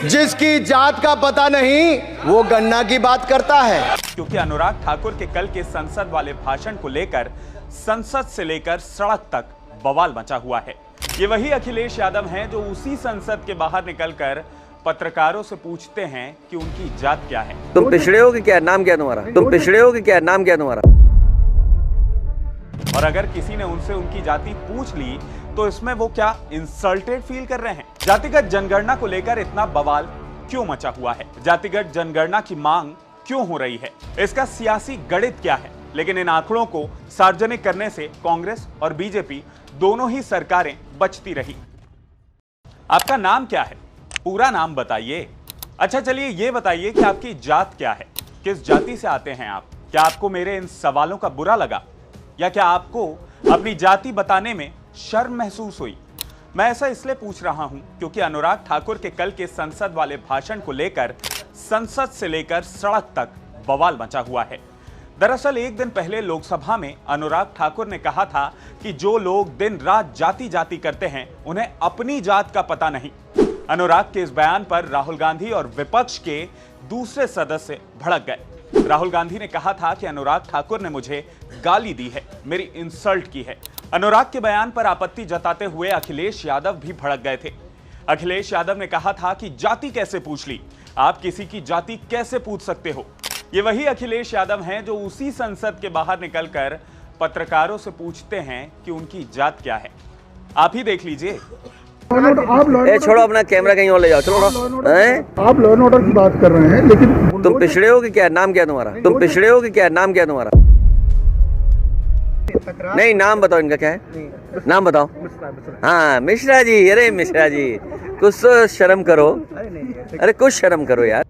जिसकी जात का पता नहीं वो गन्ना की बात करता है। क्योंकि अनुराग ठाकुर के कल के संसद वाले भाषण को लेकर संसद से लेकर सड़क तक बवाल मचा हुआ है। ये वही अखिलेश यादव हैं जो उसी संसद के बाहर निकलकर पत्रकारों से पूछते हैं कि उनकी जात क्या है। तुम पिछड़े हो कि क्या, नाम क्या तुम्हारा? तुम पिछड़े हो कि क्या, नाम क्या तुम्हारा? और अगर किसी ने उनसे उनकी जाति पूछ ली तो इसमें वो क्या इंसल्टेड फील कर रहे हैं? जातिगत जनगणना को लेकर इतना बवाल क्यों मचा हुआ है? जातिगत जनगणना की मांग क्यों हो रही है? इसका सियासी गणित क्या है? लेकिन इन आंकड़ों को सार्वजनिक करने से कांग्रेस और बीजेपी दोनों ही सरकारें बचती रही। आपका नाम क्या है? पूरा नाम बताइए। अच्छा चलिए ये बताइए कि आपकी जात क्या है, किस जाति से आते हैं आप? क्या आपको मेरे इन सवालों का बुरा लगा या क्या आपको अपनी जाति बताने में शर्म महसूस हुई? मैं ऐसा इसलिए पूछ रहा हूं क्योंकि अनुराग ठाकुर के कल के संसद वाले भाषण को लेकर संसद से लेकर सड़क तक बवाल मचा हुआ है। दरअसल एक दिन पहले लोकसभा में अनुराग ठाकुर ने कहा था कि जो लोग दिन रात जाति जाति करते हैं उन्हें अपनी जात का पता नहीं। अनुराग के इस बयान पर राहुल गांधी और विपक्ष के दूसरे सदस्य भड़क गए। राहुल गांधी ने कहा था कि अनुराग ठाकुर ने मुझे गाली दी है, मेरी इंसल्ट की है। अनुराग के बयान पर आपत्ति जताते हुए अखिलेश यादव भी भड़क गए थे। अखिलेश यादव ने कहा था कि जाति कैसे पूछ ली? आप किसी की जाति कैसे पूछ सकते हो? ये वही अखिलेश यादव हैं जो उसी संसद के बाहर निकलकर पत्रकारों से पूछते हैं कि उनकी जात क्या है। आप ही देख लीजिए। छोड़ो अपना कैमरा कहीं और ले जाओ, चलो। आप लॉ एंड ऑर्डर की बात कर रहे हैं लेकिन तुम पिछड़े हो कि क्या, नाम क्या तुम्हारा? तुम पिछड़े हो कि क्या, नाम क्या तुम्हारा? नहीं, नाम बताओ इनका क्या है, नाम बताओ। हाँ मिश्रा जी, अरे मिश्रा जी कुछ तो शर्म करो, अरे कुछ शर्म करो यार।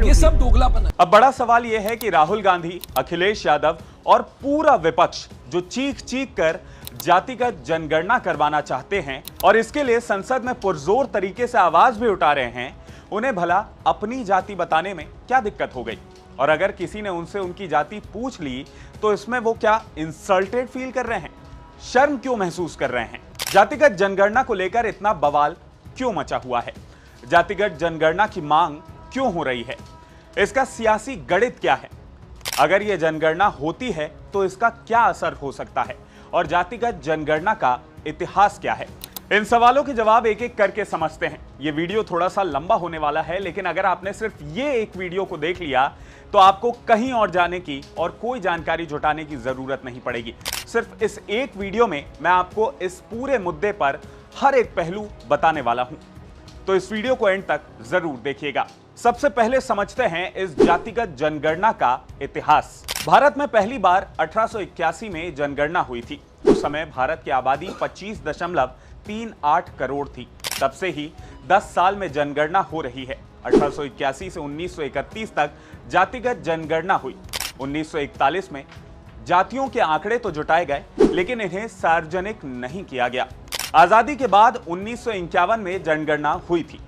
ये सब दोगलापन है। अब बड़ा सवाल यह है कि राहुल गांधी, अखिलेश यादव और पूरा विपक्ष जो चीख चीख कर जातिगत जनगणना करवाना चाहते हैं और इसके लिए संसद में पुरजोर तरीके से आवाज भी उठा रहे हैं, उन्हें भला अपनी जाति बताने में क्या दिक्कत हो गई? और अगर किसी ने उनसे उनकी जाति पूछ ली तो इसमें वो क्या इंसल्टेड फील कर रहे हैं, शर्म क्यों महसूस कर रहे हैं? जातिगत जनगणना को लेकर इतना बवाल क्यों मचा हुआ है? जातिगत जनगणना की मांग क्यों हो रही है? इसका सियासी गणित क्या है? अगर यह जनगणना होती है तो इसका क्या असर हो सकता है? और जातिगत जनगणना का इतिहास क्या है? इन सवालों के जवाब एक एक करके समझते हैं। यह वीडियो थोड़ा सा लंबा होने वाला है, लेकिन अगर आपने सिर्फ ये एक वीडियो को देख लिया तो आपको कहीं और जाने की और कोई जानकारी जुटाने की जरूरत नहीं पड़ेगी। सिर्फ इस एक वीडियो में मैं आपको इस पूरे मुद्दे पर हर एक पहलू बताने वाला हूं, तो इस वीडियो को एंड तक जरूर देखिएगा। सबसे पहले समझते हैं इस जातिगत जनगणना का इतिहास। भारत में पहली बार 1881 में जनगणना हुई थी। उस समय भारत की आबादी 25.38 करोड़ थी। तब से ही 10 साल में जनगणना हो रही है। 1881 से 1931 तक जातिगत जनगणना हुई। 1941 में जातियों के आंकड़े तो जुटाए गए, लेकिन इन्हें सार्वजनिक नहीं किया गया। आजादी के बाद 1951 में जनगणना हुई थी।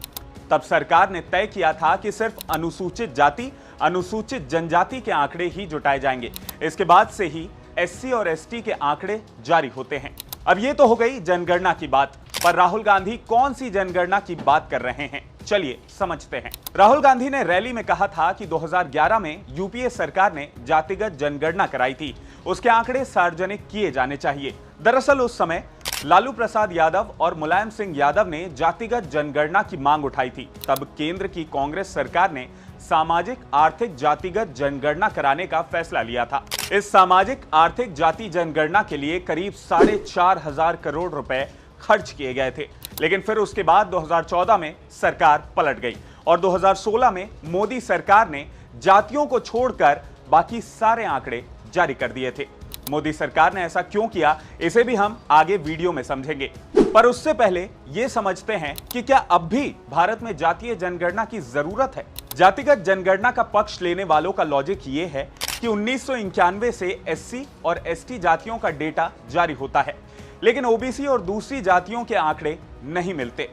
तब सरकार ने तय किया था कि सिर्फ अनुसूचित जाति, अनुसूचित जनजाति के आंकड़े ही जुटाए जाएंगे। इसके बाद से ही एससी और एसटी के आंकड़े जारी होते हैं। अब ये तो हो गई जनगणना की बात, पर राहुल गांधी कौन सी जनगणना की बात कर रहे हैं, चलिए समझते हैं। राहुल गांधी ने रैली में कहा था कि 2011 में यूपीए सरकार ने जातिगत जनगणना कराई थी, उसके आंकड़े सार्वजनिक किए जाने चाहिए। दरअसल उस समय लालू प्रसाद यादव और मुलायम सिंह यादव ने जातिगत जनगणना की मांग उठाई थी। तब केंद्र की कांग्रेस सरकार ने सामाजिक आर्थिक जातिगत जनगणना कराने का फैसला लिया था। इस सामाजिक आर्थिक जाति जनगणना के लिए करीब 4,500 करोड़ रुपए खर्च किए गए थे। लेकिन फिर उसके बाद 2014 में सरकार पलट गई और 2016 में मोदी सरकार ने जातियों को छोड़कर बाकी सारे आंकड़े जारी कर दिए थे। मोदी सरकार ने ऐसा क्यों किया, इसे भी हम आगे वीडियो में समझेंगे। पर उससे पहले यह समझते हैं कि क्या अब भी भारत में जातीय जनगणना की जरूरत है। जातिगत जनगणना का पक्ष लेने वालों का लॉजिक ये है कि 1991 से एससी और एसटी जातियों का डेटा जारी होता है, लेकिन ओबीसी और दूसरी जातियों के आंकड़े नहीं मिलते।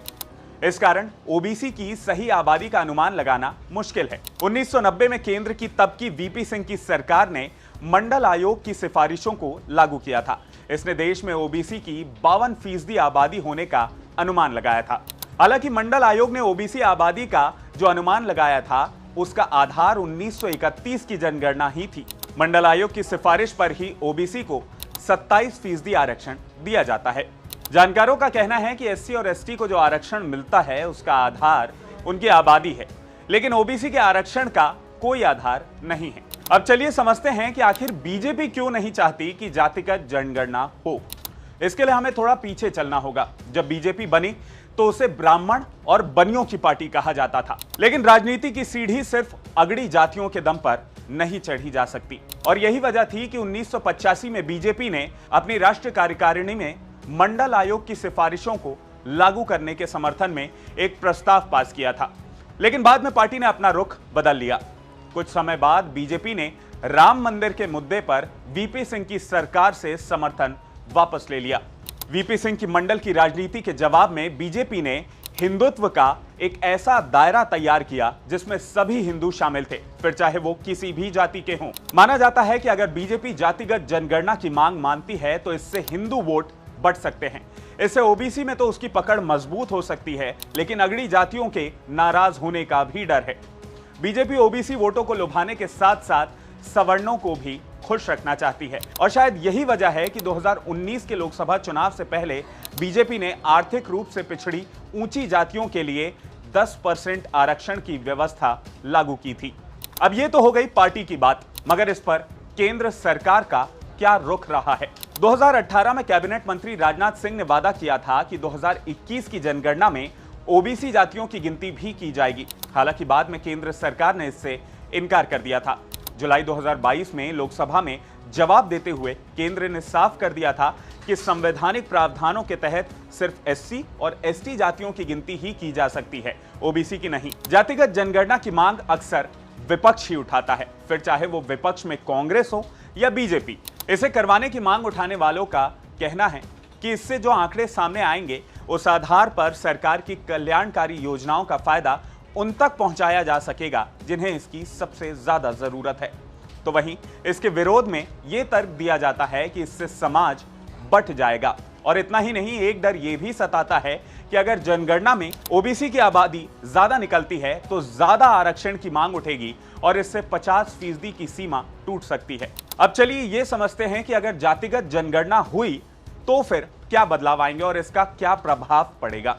इस कारण ओबीसी की सही आबादी का अनुमान लगाना मुश्किल है। 1990 में केंद्र की तब की वीपी सिंह की सरकार ने मंडल आयोग की सिफारिशों को लागू किया था। इसने देश में ओबीसी की 52% आबादी होने का अनुमान लगाया था। हालांकि मंडल आयोग ने ओबीसी आबादी का जो अनुमान लगाया था उसका आधार 1931 की जनगणना ही थी। मंडल आयोग की सिफारिश पर ही ओबीसी को 27% आरक्षण दिया जाता है। जानकारों का कहना है कि एससी और एसटी को जो आरक्षण मिलता है उसका आधार उनकी आबादी है, लेकिन ओबीसी के आरक्षण का कोई आधार नहीं है। अब चलिए समझते हैं कि आखिर बीजेपी क्यों नहीं चाहती कि जातिगत जनगणना हो। इसके लिए हमें थोड़ा पीछे चलना होगा। जब बीजेपी बनी तो उसे ब्राह्मण और बनियों की पार्टी कहा जाता था, लेकिन राजनीति की सीढ़ी सिर्फ अगड़ी जातियों के दम पर नहीं चढ़ी जा सकती। और यही वजह थी कि 1985 में बीजेपी ने अपनी राष्ट्रीय कार्यकारिणी में मंडल आयोग की सिफारिशों को लागू करने के समर्थन में एक प्रस्ताव पास किया था। लेकिन बाद में पार्टी ने अपना रुख बदल लिया। कुछ समय बाद बीजेपी ने राम मंदिर के मुद्दे पर वीपी सिंह की सरकार से समर्थन वापस ले लिया। वीपी सिंह की मंडल की राजनीति के जवाब में बीजेपी ने हिंदुत्व का एक ऐसा दायरा तैयार किया जिसमें सभी हिंदू शामिल थे, फिर चाहे वो किसी भी जाति के हों। माना जाता है कि अगर बीजेपी जातिगत जनगणना की मांग मानती है तो इससे हिंदू वोट बढ़ सकते हैं। इससे ओबीसी में तो उसकी पकड़ मजबूत हो सकती है, लेकिन अगड़ी जातियों के नाराज होने का भी डर है। बीजेपी ओबीसी वोटों को लुभाने के साथ साथ सवर्णों को भी खुश रखना चाहती है, और शायद यही वजह है कि 2019 के लोकसभा चुनाव से पहले बीजेपी ने आर्थिक रूप से पिछड़ी ऊंची जातियों के लिए 10% आरक्षण की व्यवस्था लागू की थी। अब ये तो हो गई पार्टी की बात, मगर इस पर केंद्र सरकार का क्या रुख रहा है। 2018 में कैबिनेट मंत्री राजनाथ सिंह ने वादा किया था कि 2021 की जनगणना में ओबीसी जातियों की गिनती भी की जाएगी। हालांकि बाद में केंद्र सरकार ने इससे इनकार कर दिया था। जुलाई 2022 में लोकसभा में जवाब देते हुए केंद्र ने साफ कर दिया था कि संवैधानिक प्रावधानों के तहत सिर्फ एससी और एसटी जातियों की गिनती ही की जा सकती है, ओबीसी की नहीं। जातिगत जनगणना की मांग अक्सर विपक्ष ही उठाता है, फिर चाहे वो विपक्ष में कांग्रेस हो या बीजेपी। इसे करवाने की मांग उठाने वालों का कहना है कि इससे जो आंकड़े सामने आएंगे उस आधार पर सरकार की कल्याणकारी योजनाओं का फायदा उन तक पहुंचाया जा सकेगा जिन्हें इसकी सबसे ज्यादा जरूरत है। तो वहीं इसके विरोध में यह तर्क दिया जाता है कि इससे समाज बंट जाएगा। और इतना ही नहीं, एक डर यह भी सताता है कि अगर जनगणना में ओबीसी की आबादी ज्यादा निकलती है तो ज्यादा आरक्षण की मांग उठेगी और इससे 50% की सीमा टूट सकती है। अब चलिए ये समझते हैं कि अगर जातिगत जनगणना हुई तो फिर क्या बदलाव आएंगे और इसका क्या प्रभाव पड़ेगा।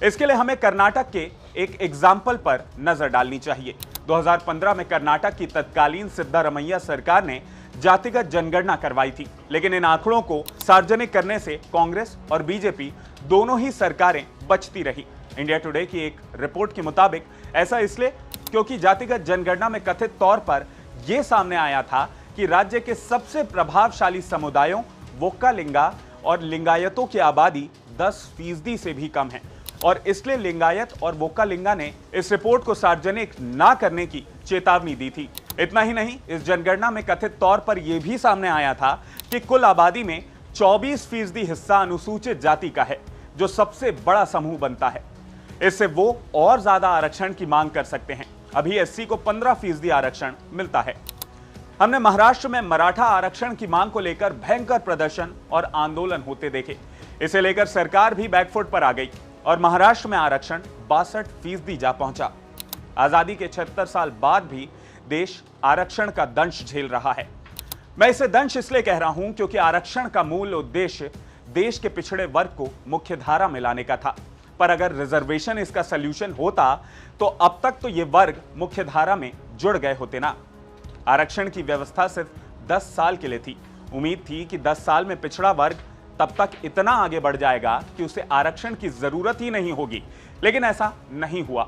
इसके लिए हमें कर्नाटक के एक एग्जाम्पल पर नजर डालनी चाहिए। 2015 में कर्नाटक की तत्कालीन सिद्धारमैया सरकार ने जातिगत जनगणना करवाई थी, लेकिन इन आंकड़ों को सार्वजनिक करने से कांग्रेस और बीजेपी दोनों ही सरकारें बचती रही। इंडिया टुडे की एक रिपोर्ट के मुताबिक ऐसा इसलिए क्योंकि जातिगत जनगणना में कथित तौर पर यह सामने आया था कि राज्य के सबसे प्रभावशाली समुदायों वोक्कालिंगा और लिंगायतों की आबादी 10% से भी कम है, और इसलिए लिंगायत और वोक्कालिंगा ने इस रिपोर्ट को सार्वजनिक ना करने की चेतावनी दी थी। इतना ही नहीं, इस जनगणना में कथित तौर पर यह भी सामने आया था कि कुल आबादी में 24% हिस्सा अनुसूचित जाति का है, जो सबसे बड़ा समूह बनता है। इससे वो और ज्यादा आरक्षण की मांग कर सकते हैं। अभी एससी को 15% आरक्षण मिलता है। हमने महाराष्ट्र में मराठा आरक्षण की मांग को लेकर भयंकर प्रदर्शन और आंदोलन होते देखे। इसे लेकर सरकार भी बैकफुट पर आ गई और महाराष्ट्र में आरक्षण 62% जा पहुंचा। आजादी के 76 साल बाद भी देश आरक्षण का दंश झेल रहा है। मैं इसे दंश इसलिए कह रहा हूं क्योंकि आरक्षण का मूल उद्देश्य देश के पिछड़े वर्ग को मुख्य धारा में लाने का था, पर अगर रिजर्वेशन इसका सल्यूशन होता तो अब तक तो ये वर्ग मुख्य धारा में जुड़ गए होते ना। आरक्षण की व्यवस्था सिर्फ 10 साल के लिए थी। उम्मीद थी कि 10 साल में पिछड़ा वर्ग तब तक इतना आगे बढ़ जाएगा कि उसे आरक्षण की जरूरत ही नहीं होगी, लेकिन ऐसा नहीं हुआ।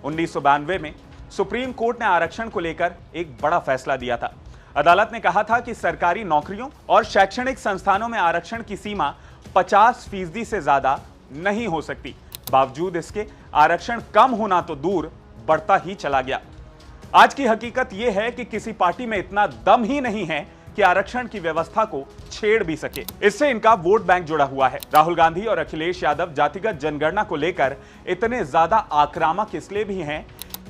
1992 में सुप्रीम कोर्ट ने आरक्षण को लेकर एक बड़ा फैसला दिया था। अदालत ने कहा था कि सरकारी नौकरियों और शैक्षणिक संस्थानों में आरक्षण की सीमा 50% से ज्यादा नहीं हो सकती। बावजूद इसके आरक्षण कम होना तो दूर, बढ़ता ही चला गया। आज की हकीकत यह है कि किसी पार्टी में इतना दम ही नहीं है कि आरक्षण की व्यवस्था को छेड़ भी सके। इससे इनका वोट बैंक जुड़ा हुआ है। राहुल गांधी और अखिलेश यादव जातिगत जनगणना को लेकर इतने ज्यादा आक्रामक इसलिए भी हैं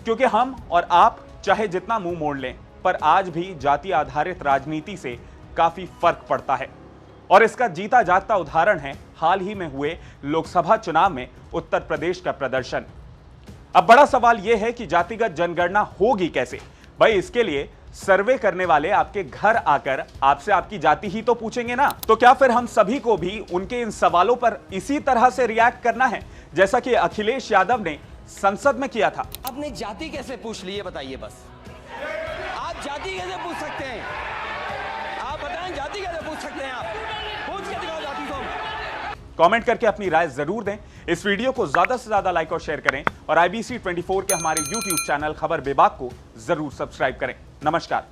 क्योंकि हम और आप चाहे जितना मुंह मोड़ लें, पर आज भी जाति आधारित राजनीति से काफी फर्क पड़ता है। और इसका जीता जागता उदाहरण है हाल ही में हुए लोकसभा चुनाव में उत्तर प्रदेश का प्रदर्शन। अब बड़ा सवाल यह है कि जातिगत जनगणना होगी कैसे? भाई इसके लिए सर्वे करने वाले आपके घर आकर आपसे आपकी जाति ही तो पूछेंगे ना। तो क्या फिर हम सभी को भी उनके इन सवालों पर इसी तरह से रिएक्ट करना है जैसा कि अखिलेश यादव ने संसद में किया था? आपने जाति कैसे पूछ ली है बताइए बस। आप जाति कैसे पूछ सकते हैं? आप बताएं जाति कैसे पूछ सकते हैं? आप पूछ के दिखाओ जाति को। कमेंट करके अपनी राय जरूर दें। इस वीडियो को ज्यादा से ज्यादा लाइक और शेयर करें और IBC 24 के हमारे YouTube चैनल खबर बेबाक को जरूर सब्सक्राइब करें। नमस्कार।